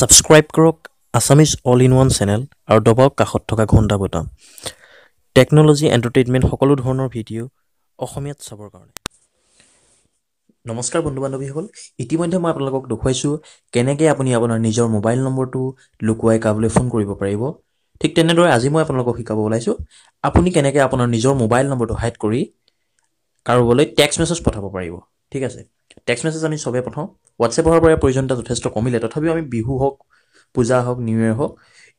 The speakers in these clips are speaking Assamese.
সাবস্ক্ৰাইব কৰক Assamese all in one channel আৰু দবাওক কাষত থকা ঘণ্টা বটাম টেকন'লজি এণ্টাৰটেইনমেণ্ট সকলো ধৰণৰ ভিডিঅ' অসমীয়াত চাবৰ কাৰণে নমস্কাৰ বন্ধু বান্ধৱীসকল ইতিমধ্যে মই আপোনালোকক দেখুৱাইছোঁ কেনেকৈ আপুনি আপোনাৰ নিজৰ মোবাইল নম্বৰটো লুকুৱাই কাবলৈ ফোন কৰিব পাৰিব ঠিক তেনেদৰে আজি মই আপোনালোকক শিকাব ওলাইছোঁ আপুনি কেনেকৈ আপোনাৰ নিজৰ মোবাইল নম্বৰটো হাইড কৰি কাৰোবালৈ টেক্সট মেছেজ পঠাব পাৰিব ঠিক আছে টেক্সট মেছেজ আমি সবে পঠাওঁ হোৱাটছএপৰ পৰা প্ৰয়োজনীয়তা যথেষ্ট কমিলে তথাপিও আমি বিহু হওক পূজা হওক নিউ ইয়েৰ হওক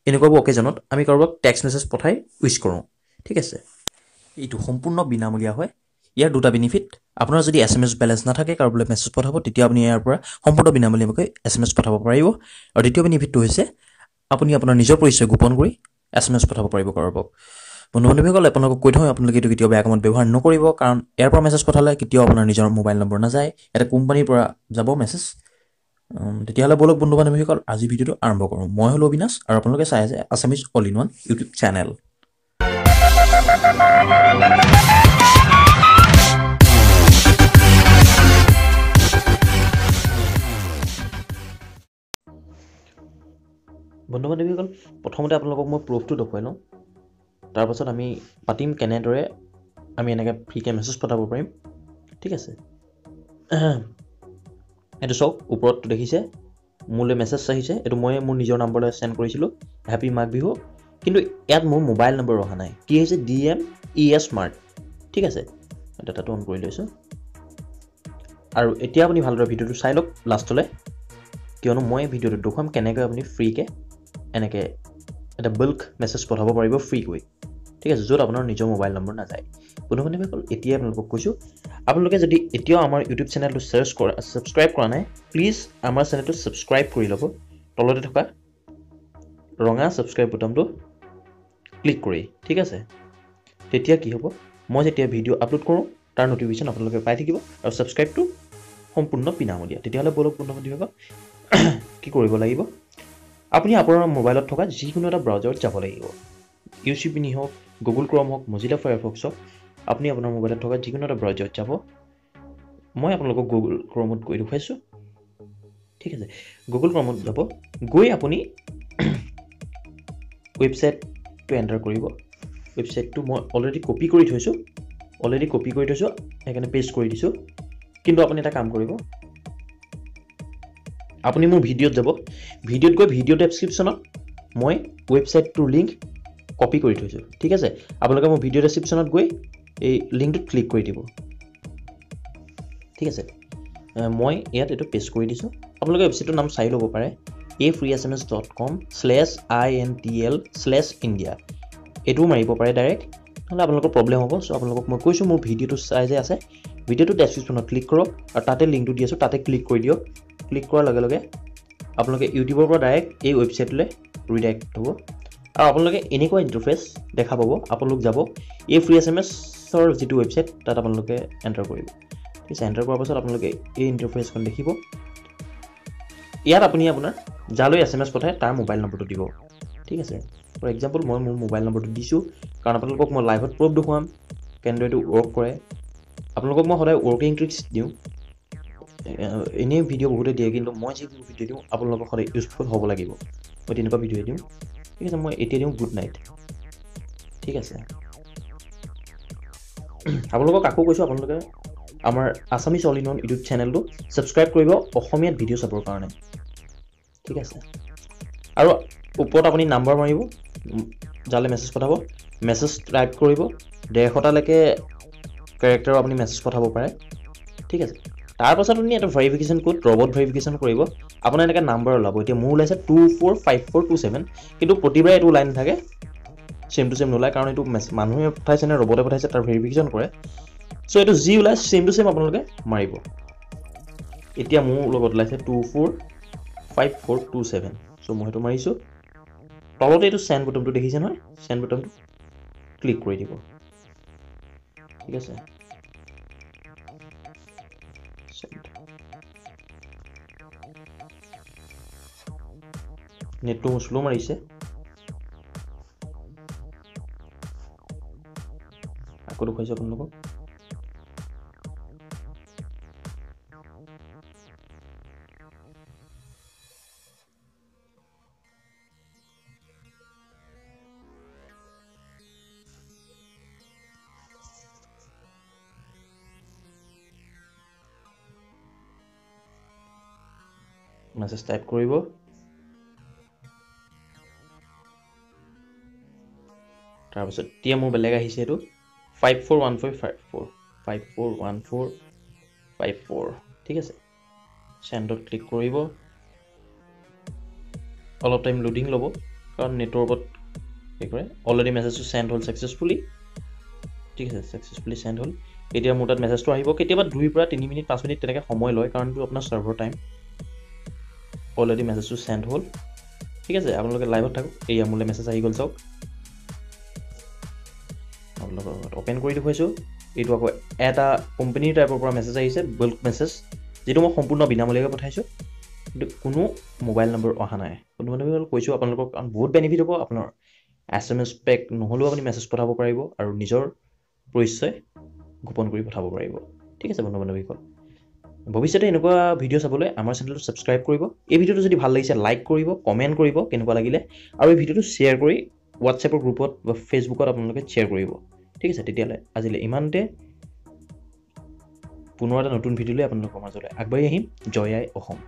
এনেকুৱাবোৰ অকেজনত আমি কাৰোবাক টেক্সট মেছেজ পঠাই উইচ কৰোঁ ঠিক আছে এইটো সম্পূৰ্ণ বিনামূলীয়া হয় ইয়াৰ দুটা বেনিফিট আপোনাৰ যদি SMS বেলেন্স নাথাকে কাৰোবালৈ মেছেজ পঠাব তেতিয়া আপুনি ইয়াৰ পৰা সম্পূৰ্ণ বিনামূলীয়াকৈ SMS পঠাব পাৰিব আৰু দ্বিতীয় বেনিফিটটো হৈছে আপুনি আপোনাৰ নিজৰ পৰিচয় গোপন কৰি SMS পঠাব পাৰিব কাৰোবাক বন্ধু বান্ধৱীসকল আপোনালোকক কৈ থওঁ আপোনালোকে এইটো কেতিয়াও বেয়া কামত ব্যৱহাৰ নকৰিব কাৰণ ইয়াৰ পৰা মেছেজ পঠালে কেতিয়াও আপোনাৰ নিজৰ মোবাইল নম্বৰ নাযায় এটা কোম্পানীৰ পৰা যাব মেছেজ তেতিয়াহ'লে বলক বন্ধু বান্ধৱীসকল আজি ভিডিঅ'টো আৰম্ভ কৰোঁ মই হলো অবিনাশ আৰু আপোনালোকে চাই আছে Assamese all in one YouTube channel বন্ধু বান্ধৱীসকল প্ৰথমতে আপোনালোকক মই প্ৰুফটো দেখুৱাই লওঁ তাৰপাছত আমি পাতিম কেনেদৰে আমি এনেকৈ ফ্ৰীকৈ মেছেজ পঠাব পাৰিম ঠিক আছে এইটো চাওক ওপৰতটো দেখিছে মোলৈ মেছেজ আহিছে এইটো মই মোৰ নিজৰ নম্বৰলৈ চেণ্ড কৰিছিলোঁ হেপী মাঘ বিহু কিন্তু ইয়াত মোৰ মোবাইল নম্বৰ অহা নাই কি হৈছে DMES স্মাৰ্ট ঠিক আছে ডাটাটো অন কৰি লৈছোঁ আৰু এতিয়া আপুনি ভালদৰে ভিডিঅ'টো চাই লওক লাষ্টলৈ কিয়নো মই ভিডিঅ'টো দেখুৱাম কেনেকৈ আপুনি ফ্ৰীকৈ এনেকৈ এটা বাল্ক মেছেজ পঠাব পাৰিব ফ্ৰীকৈ ঠিক আছে য'ত আপোনাৰ নিজৰ মোবাইল নম্বৰ নাযায় বন্ধু বান্ধৱীসকল এতিয়া আপোনালোকক কৈছোঁ আপোনালোকে যদি এতিয়াও আমাৰ ইউটিউব চেনেলটো ছাবস্ক্ৰাইব কৰা নাই প্লিজ আমাৰ চেনেলটো ছাবস্ক্ৰাইব কৰি ল'ব তলতে থকা ৰঙা ছাবস্ক্ৰাইব বুটামটো ক্লিক কৰি ঠিক আছে তেতিয়া কি হ'ব মই যেতিয়া ভিডিঅ' আপলোড কৰোঁ তাৰ নটিফিকেশ্যন আপোনালোকে পাই থাকিব আৰু ছাবস্ক্ৰাইবটো সম্পূৰ্ণ বিনামূলীয়া তেতিয়াহ'লে বলক বন্ধু বান্ধৱীসকল কি কৰিব লাগিব আপুনি আপোনাৰ মোবাইলত থকা যিকোনো এটা ব্ৰাউজাৰত যাব লাগিব ইউচিপিনি হওক গুগল ক্ৰম হওক মজিলা ফায়াৰফক্স হওক আপুনি আপোনাৰ মোবাইলত থকা যিকোনো এটা ব্ৰাউজাৰত যাব মই আপোনালোকক গুগল ক্ৰমত গৈ দেখুৱাইছোঁ ঠিক আছে গুগল ক্ৰমত যাব গৈ আপুনি ৱেবছাইটটো এণ্টাৰ কৰিব ৱেবছাইটটো মই অলৰেডি কপি কৰি থৈছোঁ সেইকাৰণে পেষ্ট কৰি দিছোঁ কিন্তু আপুনি এটা কাম কৰিব আপুনি মোৰ ভিডিঅ'ত যাব ভিডিঅ'ত গৈ ভিডিঅ' ডেছক্ৰিপশ্যনত মই ৱেবছাইটটোৰ লিংক কপি কৰি থৈছোঁ ঠিক আছে আপোনালোকে মোৰ ভিডিঅ' ডেছক্ৰিপশ্যনত গৈ এই লিংকটোত ক্লিক কৰি দিব ঠিক আছে মই ইয়াত এইটো পেষ্ট কৰি দিছোঁ আপোনালোকে ৱেবছাইটটোৰ নাম চাই ল'ব পাৰে afreesms.com/intl/india এইটোও মাৰিব পাৰে ডাইৰেক্ট নহ'লে আপোনালোকৰ প্ৰব্লেম হ'ব চ' আপোনালোকক মই কৈছোঁ মোৰ ভিডিঅ'টো চাই যে আছে ভিডিঅ'টো ডেছক্ৰিপশ্যনত ক্লিক কৰক আৰু তাতে লিংকটো দি আছোঁ তাতে ক্লিক কৰি দিয়ক ক্লিক কৰাৰ লগে লগে আপোনালোকে ইউটিউবৰ পৰা ডাইৰেক্ট এই ৱেবছাইটলৈ ৰিডাইৰেক্ট হ'ব আৰু আপোনালোকে এনেকুৱা ইণ্টাৰফেচ দেখা পাব আপোনালোক যাব এই ফ্ৰী SMS-ৰ যিটো ৱেবছাইট তাত আপোনালোকে এণ্টাৰ কৰিব ঠিক আছে এণ্টাৰ কৰাৰ পাছত আপোনালোকে এই ইণ্টাৰফেচখন দেখিব ইয়াত আপুনি আপোনাৰ যালৈ SMS পঠায় তাৰ মোবাইল নম্বৰটো দিব ঠিক আছে ফৰ এক্সাম্পল মই মোৰ মোবাইল নম্বৰটো দিছোঁ কাৰণ আপোনালোকক মই লাইভত প্ৰুফ দেখুৱাম কেনেদৰে এইটো ৱৰ্ক কৰে আপোনালোকক মই সদায় ৱৰ্কিং ট্ৰিক্স দিওঁ এনেই ভিডিঅ' বহুতে দিয়ে কিন্তু মই যিবোৰ ভিডিঅ' দিওঁ আপোনালোকক সদায় ইউজফুল হ'ব লাগিব মই তেনেকুৱা ভিডিঅ' দিওঁ ঠিক আছে মই এতিয়া দিওঁ গুড নাইট ঠিক আছে আপোনালোকক আকৌ কৈছোঁ আপোনালোকে আমাৰ Assamese all in one YouTube চেনেলটো ছাবস্ক্ৰাইব কৰিব অসমীয়াত ভিডিঅ' চাবৰ কাৰণে ঠিক আছে আৰু ওপৰত আপুনি নাম্বাৰ মাৰিব যালে মেছেজ পঠাব মেছেজ টাইপ কৰিব 150টালৈকে কেৰেক্টাৰৰ আপুনি মেছেজ পঠাব পাৰে ঠিক আছে তাৰপাছত আপুনি এটা ভেৰিফিকেশ্যন কোড ৰবট ভেৰিফিকেশ্যন কৰিব আপোনাৰ এনেকৈ নাম্বাৰ ওলাব এতিয়া মোৰ ওলাইছে 245427 কিন্তু প্ৰতিবাৰে এইটো ওলাই নাথাকে চেম টু চেম নোলায় কাৰণ এইটো মানুহে পঠাইছে নে ৰবটে পঠাইছে তাৰ ভেৰিফিকেশ্যন কৰে চ' এইটো যি ওলাই চেম টু চেম আপোনালোকে মাৰিব এতিয়া মোৰ লগত ওলাইছে 245427 চ' মই সেইটো মাৰিছোঁ তলতে এইটো চেণ্ড বুটামটো দেখিছে নহয় চেণ্ড বুটামটো ক্লিক কৰি দিব ঠিক আছে নেটটো শ্ল' মাৰিছে আকৌ দেখুৱাইছোঁ আপোনালোকক মেছেজ টাইপ কৰিব তাৰপিছত এতিয়া মোৰ বেলেগ আহিছে এইটো 541454 541454 ঠিক আছে সেন্ডত ক্লিক কৰিব অলপ টাইম লোডিং ল'ব কাৰণ নেটৱৰ্কত কি কৰে অলৰেডি মেছেজটো সেন্ড হ'ল সাকসেসফুলি ঠিক আছে সাকসেসফুলি সেন্ড হ'ল এতিয়া মোৰ তাত মেছেজটো আহিব কেতিয়াবা 2 পৰা 3 মিনিট 5 মিনিট তেনেকৈ সময় লয় কাৰণ এইটো আপোনাৰ সাৰ্ভাৰ টাইম অলৰেডি মেছেজটো সেন্ড হ'ল ঠিক আছে আপোনালোকে লাইভত থাকক এই আমুলে মেছেজ আহি গ'ল চাওক ওপেন কৰি দেখুৱাইছো এইটো আকৌ এটা কোম্পানীৰ টাইপৰ পৰা মেছেজ আহিছে বুল্ক মেছেজ যেটো মই সম্পূৰ্ণ বিনামূলীয়াকৈ পঠাইছো কিন্তু কোনো মোবাইল নম্বৰ অহা নাই কোনো মানুহে কৈছো আপোনালোকক বহুত বেনিফিট হ'ব আপোনাৰ SMS পেক নহলেও আপুনি মেছেজ পঠাব পাৰিব আৰু নিজৰ পৰিচয় গোপন কৰি পঠাব পাৰিব ঠিক আছে বন্ধু-বান্ধৱীসকল ভৱিষ্যতে এনেকুৱা ভিডিও চাবলৈ আমাৰ চেনেলটো সাবস্ক্ৰাইব কৰিব এই ভিডিওটো যদি ভাল লাগিছে লাইক কৰিব কমেন্ট কৰিব কেনেকুৱা লাগিলে আৰু এই ভিডিওটো শেয়াৰ কৰি WhatsApp গ্ৰুপত বা ফেসবুকত আপোনালোকে শেয়াৰ কৰিব ঠিক আছে তেতিয়ালে আজিলে ইমানতে পুনৰ এটা নতুন ভিডিঅ লৈ আপোনালোকৰ মাজলৈ আগবাঢ়ি আহিম জয় আই অসম